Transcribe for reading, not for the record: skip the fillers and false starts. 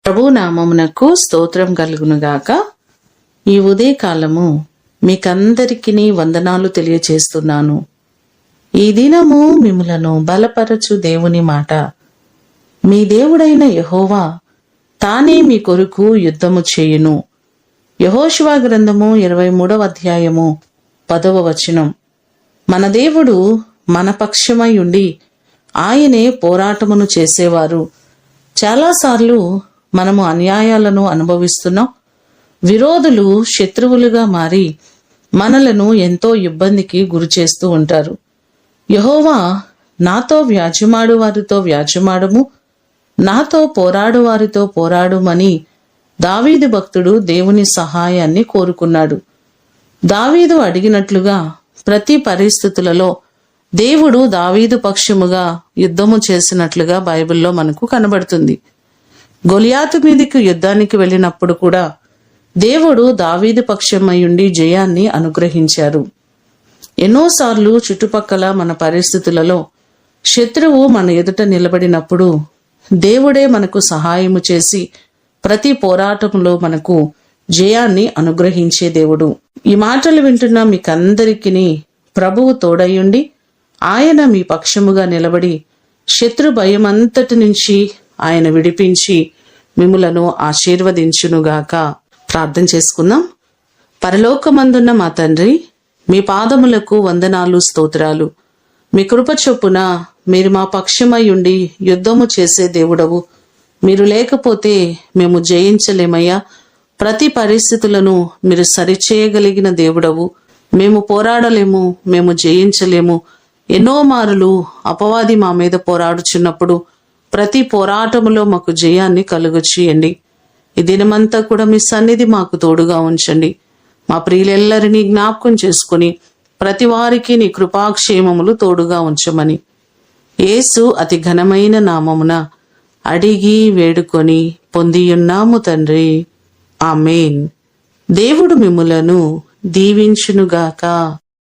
ప్రభు నామమునకు స్తోత్రం కలుగునుగాక. ఈ ఉదయకాలము మీకందరికీ వందనాలు తెలియచేస్తున్నాను. ఈ దినము మిమ్ములను బలపరచు దేవుని మాట. మీ దేవుడైన యెహోవా తానే మీ కొరకు యుద్ధము చేయును. యెహోషువ గ్రంథము 23వ అధ్యాయము 10వ వచనం. మన దేవుడు మన పక్షమై ఉండి ఆయనే పోరాటమును చేసేవారు. చాలాసార్లు మనము అన్యాయాలను అనుభవిస్తున్నాం. విరోధులు శత్రువులుగా మారి మనలను ఎంతో ఇబ్బందికి గురి చేస్తూ ఉంటారు. యెహోవా నాతో వ్యాజ్యమాడు వారితో వ్యాజ్యమాడము, నాతో పోరాడు వారితో పోరాడుమని దావీదు భక్తుడు దేవుని సహాయాన్ని కోరుకున్నాడు. దావీదు అడిగినట్లుగా ప్రతి పరిస్థితులలో దేవుడు దావీదు పక్షముగా యుద్ధము చేసినట్లుగా బైబిల్లో మనకు కనబడుతుంది. గొలియాతు మీదికి యుద్ధానికి వెళ్ళినప్పుడు కూడా దేవుడు దావీదు పక్షమయ్యుండి జయాన్ని అనుగ్రహించారు. ఎన్నోసార్లు చుట్టుపక్కల మన పరిస్థితులలో శత్రువు మన ఎదుట నిలబడినప్పుడు దేవుడే మనకు సహాయము చేసి ప్రతి పోరాటంలో మనకు జయాన్ని అనుగ్రహించే దేవుడు. ఈ మాటలు వింటున్న మీకందరికీ ప్రభువు తోడయ్యుండి ఆయన మీ పక్షముగా నిలబడి శత్రు భయమంతటి నుంచి ఆయన విడిపించి మిమ్ములను ఆశీర్వదించునుగాక. ప్రార్థన చేసుకుందాం. పరలోకమందున్న మా తండ్రి, మీ పాదములకు వందనాలు, స్తోత్రాలు. మీ కృప చొప్పున మీరు మా పక్షమై ఉండి యుద్ధము చేసే దేవుడవు. మీరు లేకపోతే మేము జయించలేమయ్యా. ప్రతి పరిస్థితులను మీరు సరిచేయగలిగిన దేవుడవు. మేము పోరాడలేము, మేము జయించలేము. ఎన్నో మారులు అపవాది మా మీద పోరాడుచున్నప్పుడు ప్రతి పోరాటములో మాకు జయాన్ని కలుగచేయండి. ఈ దినమంతా కూడా మీ సన్నిధి మాకు తోడుగా ఉంచండి. మా ప్రియులెల్లరినీ జ్ఞాపకం చేసుకుని ప్రతి వారికి నీ కృపాక్షేమములు తోడుగా ఉంచమని యేసు అతి ఘనమైన నామమున అడిగి వేడుకొని పొందియున్నాము తండ్రి. ఆమేన్. దేవుడు మిమ్ములను దీవించునుగాక.